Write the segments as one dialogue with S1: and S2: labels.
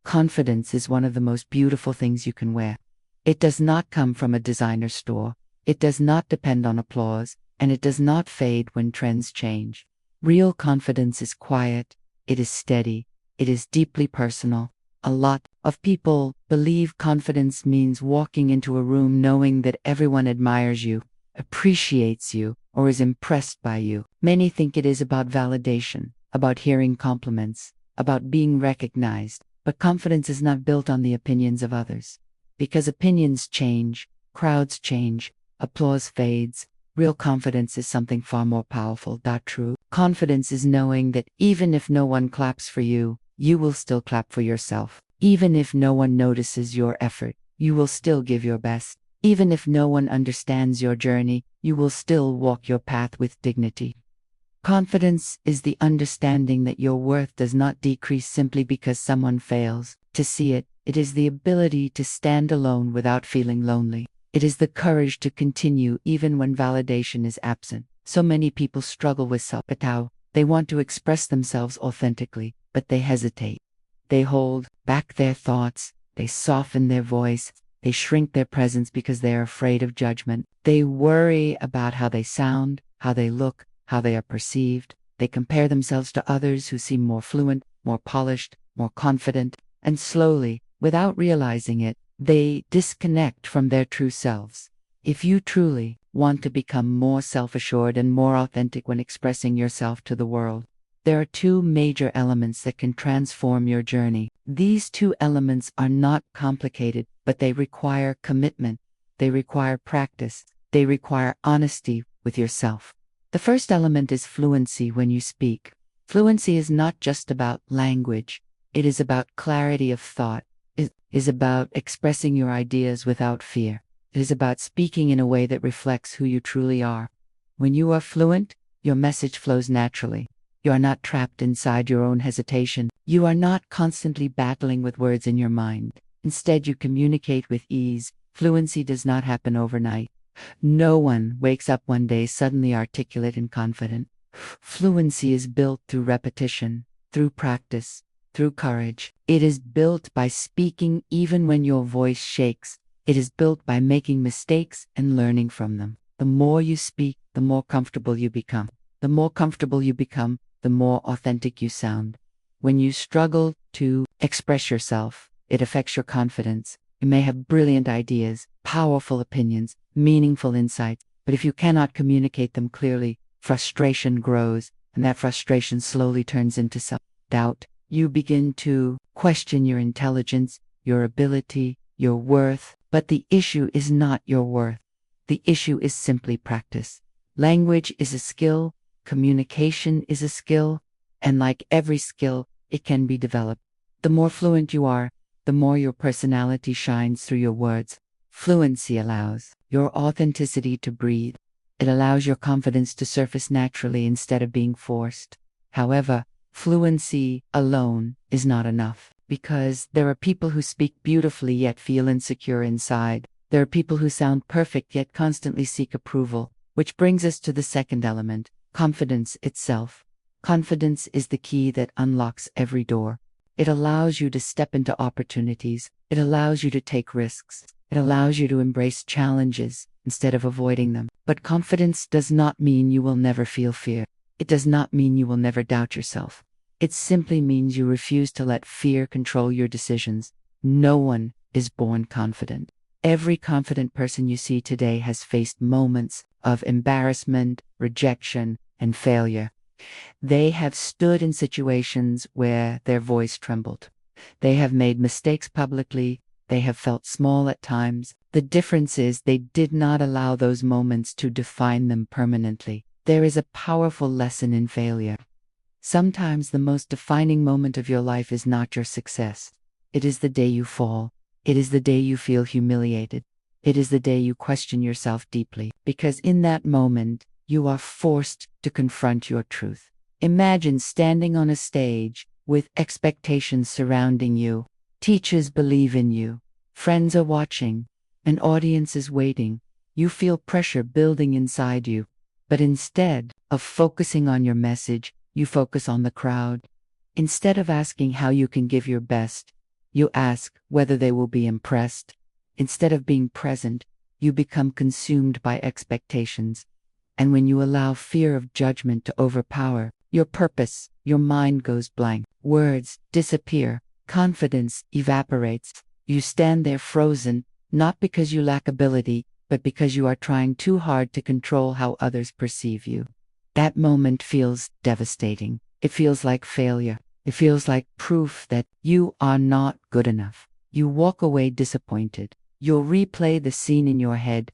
S1: Confidence is one of the most beautiful things you can wear. It does not come from a designer store. It does not depend on applause, and it does not fade when trends change. Real confidence is quiet, it is steady, it is deeply personal. A lot of people believe confidence means walking into a room knowing that everyone admires you, appreciates you, or is impressed by you. Many think it is about validation, about hearing compliments, about being recognized, but confidence is not built on the opinions of others. Because opinions change, crowds change, applause fades. Real confidence is something far more powerful. True confidence is knowing that even if no one claps for you, you will still clap for yourself. Even if no one notices your effort, you will still give your best. Even if no one understands your journey, you will still walk your path with dignity. Confidence is the understanding that your worth does not decrease simply because someone fails to see it. It is the ability to stand alone without feeling lonely. It is the courage to continue even when validation is absent. So many people struggle with self-doubt. They want to express themselves authentically, but they hesitate. They hold back their thoughts. They soften their voice. They shrink their presence because they are afraid of judgment. They worry about how they sound, how they look, how they are perceived. They compare themselves to others who seem more fluent, more polished, more confident, and slowly, without realizing it, they disconnect from their true selves. If you truly want to become more self-assured and more authentic when expressing yourself to the world, there are two major elements that can transform your journey. These two elements are not complicated, but they require commitment. They require practice. They require honesty with yourself. The first element is fluency when you speak. Fluency is not just about language. It is about clarity of thought. It is about expressing your ideas without fear. It is about speaking in a way that reflects who you truly are. When you are fluent, your message flows naturally. You are not trapped inside your own hesitation. You are not constantly battling with words in your mind. Instead, you communicate with ease. Fluency does not happen overnight. No one wakes up one day suddenly articulate and confident. Fluency is built through repetition, through practice, through courage. It is built by speaking even when your voice shakes. It is built by making mistakes and learning from them. The more you speak, the more comfortable you become. The more comfortable you become, the more authentic you sound. When you struggle to express yourself, it affects your confidence. You may have brilliant ideas, powerful opinions, meaningful insights, but if you cannot communicate them clearly, frustration grows, and that frustration slowly turns into self-doubt. You begin to question your intelligence, your ability, your worth, but the issue is not your worth. The issue is simply practice. Language is a skill, communication is a skill, and like every skill, it can be developed. The more fluent you are, the more your personality shines through your words. Fluency allows your authenticity to breathe. It allows your confidence to surface naturally instead of being forced. However, fluency alone is not enough, because there are people who speak beautifully yet feel insecure inside. There are people who sound perfect yet constantly seek approval, which brings us to the second element, confidence itself. Confidence is the key that unlocks every door. It allows you to step into opportunities. It allows you to take risks. It allows you to embrace challenges instead of avoiding them. But confidence does not mean you will never feel fear. It does not mean you will never doubt yourself. It simply means you refuse to let fear control your decisions. No one is born confident. Every confident person you see today has faced moments of embarrassment, rejection, and failure. They have stood in situations where their voice trembled. They have made mistakes publicly. They have felt small at times. The difference is they did not allow those moments to define them permanently. There is a powerful lesson in failure. Sometimes the most defining moment of your life is not your success. It is the day you fall. It is the day you feel humiliated. It is the day you question yourself deeply, because in that moment, you are forced to confront your truth. Imagine standing on a stage with expectations surrounding you. Teachers believe in you. Friends are watching. An audience is waiting. You feel pressure building inside you. But instead of focusing on your message, you focus on the crowd. Instead of asking how you can give your best, You ask whether they will be impressed. Instead of being present, you become consumed by expectations. And when you allow fear of judgment to overpower your purpose, your mind goes blank. Words disappear. Confidence evaporates. You stand there frozen, not because you lack ability, but because you are trying too hard to control how others perceive you. That moment feels devastating. It feels like failure. It feels like proof that you are not good enough. You walk away disappointed. You'll replay the scene in your head.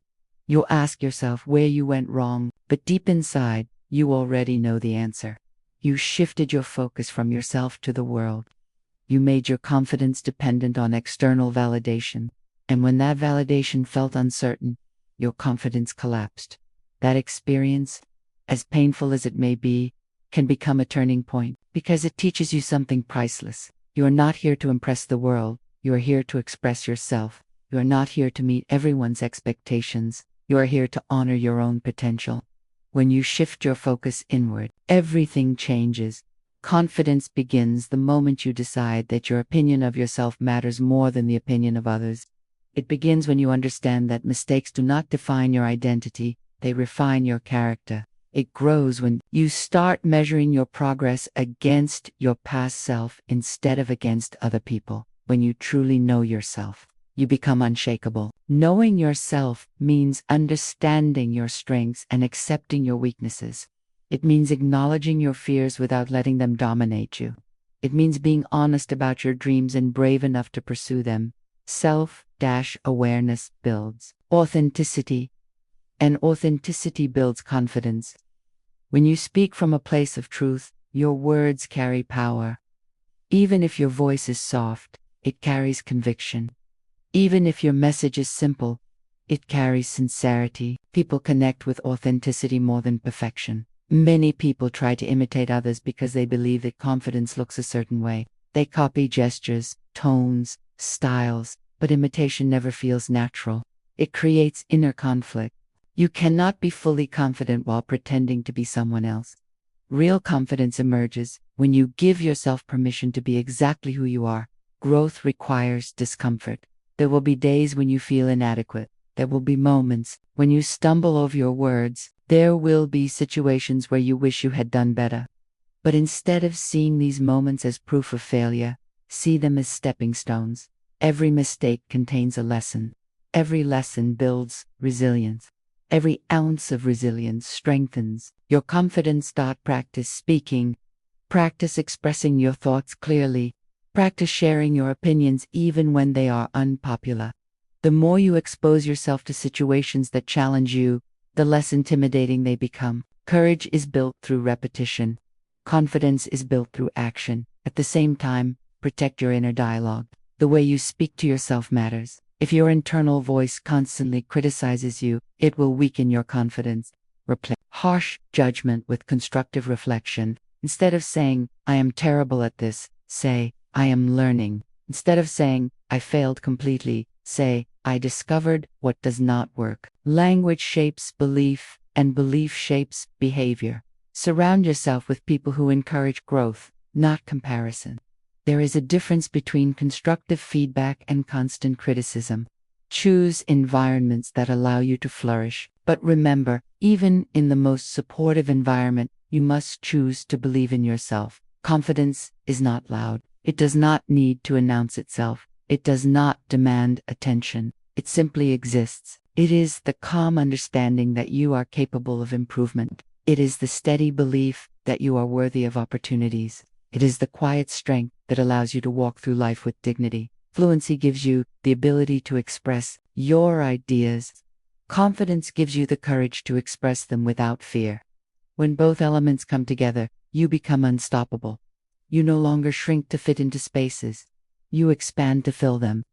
S1: You'll ask yourself where you went wrong, but deep inside, you already know the answer. You shifted your focus from yourself to the world. You made your confidence dependent on external validation. And when that validation felt uncertain, your confidence collapsed. That experience, as painful as it may be, can become a turning point because it teaches you something priceless. You are not here to impress the world. You are here to express yourself. You are not here to meet everyone's expectations. You are here to honor your own potential. When you shift your focus inward, everything changes. Confidence begins the moment you decide that your opinion of yourself matters more than the opinion of others. It begins when you understand that mistakes do not define your identity, they refine your character. It grows when you start measuring your progress against your past self instead of against other people. When you truly know yourself, you become unshakable. Knowing yourself means understanding your strengths and accepting your weaknesses. It means acknowledging your fears without letting them dominate you. It means being honest about your dreams and brave enough to pursue them. Self-awareness builds authenticity, and authenticity builds confidence. When you speak from a place of truth, your words carry power. Even if your voice is soft, it carries conviction. Even if your message is simple, it carries sincerity. People connect with authenticity more than perfection. Many people try to imitate others because they believe that confidence looks a certain way. They copy gestures, tones, styles, but imitation never feels natural. It creates inner conflict. You cannot be fully confident while pretending to be someone else. Real confidence emerges when you give yourself permission to be exactly who you are. Growth requires discomfort. There will be days when you feel inadequate. There will be moments when you stumble over your words. There will be situations where you wish you had done better. But instead of seeing these moments as proof of failure, see them as stepping stones. Every mistake contains a lesson. Every lesson builds resilience. Every ounce of resilience strengthens your confidence. Practice speaking. Practice expressing your thoughts clearly. Practice sharing your opinions even when they are unpopular. The more you expose yourself to situations that challenge you, the less intimidating they become. Courage is built through repetition. Confidence is built through action. At the same time, protect your inner dialogue. The way you speak to yourself matters. If your internal voice constantly criticizes you, it will weaken your confidence. Replace harsh judgment with constructive reflection. Instead of saying, "I am terrible at this," say, "I am learning." Instead of saying, "I failed completely," say, "I discovered what does not work." Language shapes belief, and belief shapes behavior. Surround yourself with people who encourage growth, not comparison. There is a difference between constructive feedback and constant criticism. Choose environments that allow you to flourish. But remember, even in the most supportive environment, you must choose to believe in yourself. Confidence is not loud. It does not need to announce itself. It does not demand attention. It simply exists. It is the calm understanding that you are capable of improvement. It is the steady belief that you are worthy of opportunities. It is the quiet strength that allows you to walk through life with dignity. Fluency gives you the ability to express your ideas. Confidence gives you the courage to express them without fear. When both elements come together, you become unstoppable. You no longer shrink to fit into spaces. You expand to fill them.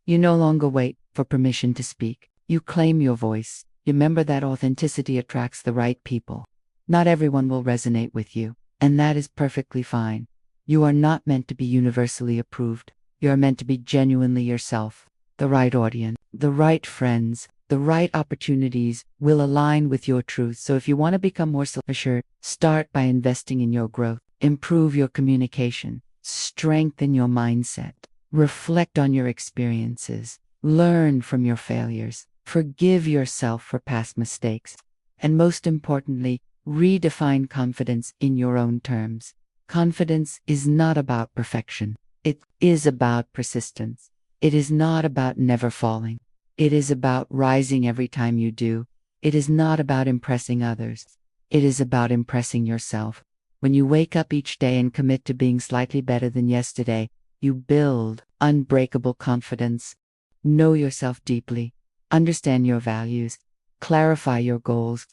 S1: You no longer wait for permission to speak. You claim your voice. Remember that authenticity attracts the right people. Not everyone will resonate with you, and that is perfectly fine. You are not meant to be universally approved. You are meant to be genuinely yourself. The right audience, the right friends, the right opportunities will align with your truth. So if you want to become more self-assured, start by investing in your growth. Improve your communication. Strengthen your mindset. Reflect on your experiences. Learn from your failures. Forgive yourself for past mistakes. And most importantly, redefine confidence in your own terms. Confidence is not about perfection. It is about persistence. It is not about never falling. It is about rising every time you do. It is not about impressing others. It is about impressing yourself. When you wake up each day and commit to being slightly better than yesterday, you build unbreakable confidence. Know yourself deeply. Understand your values. Clarify your goals.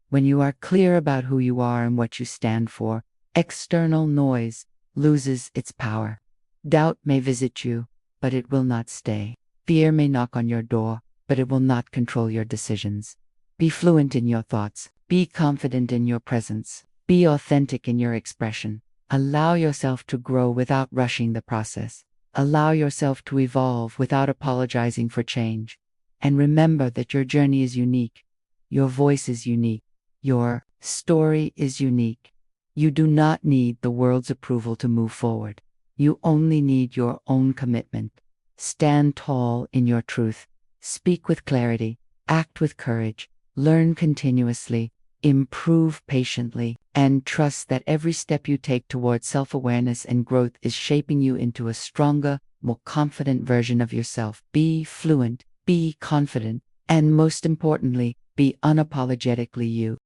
S1: When you are clear about who you are and what you stand for, external noise loses its power. Doubt may visit you, but it will not stay. Fear may knock on your door, but it will not control your decisions. Be fluent in your thoughts. Be confident in your presence. Be authentic in your expression. Allow yourself to grow without rushing the process. Allow yourself to evolve without apologizing for change. And remember that your journey is unique. Your voice is unique. Your story is unique. You do not need the world's approval to move forward. You only need your own commitment. Stand tall in your truth. Speak with clarity. Act with courage. Learn continuously. Improve patiently. And trust that every step you take towards self-awareness and growth is shaping you into a stronger, more confident version of yourself. Be fluent. Be confident. And most importantly, be unapologetically you.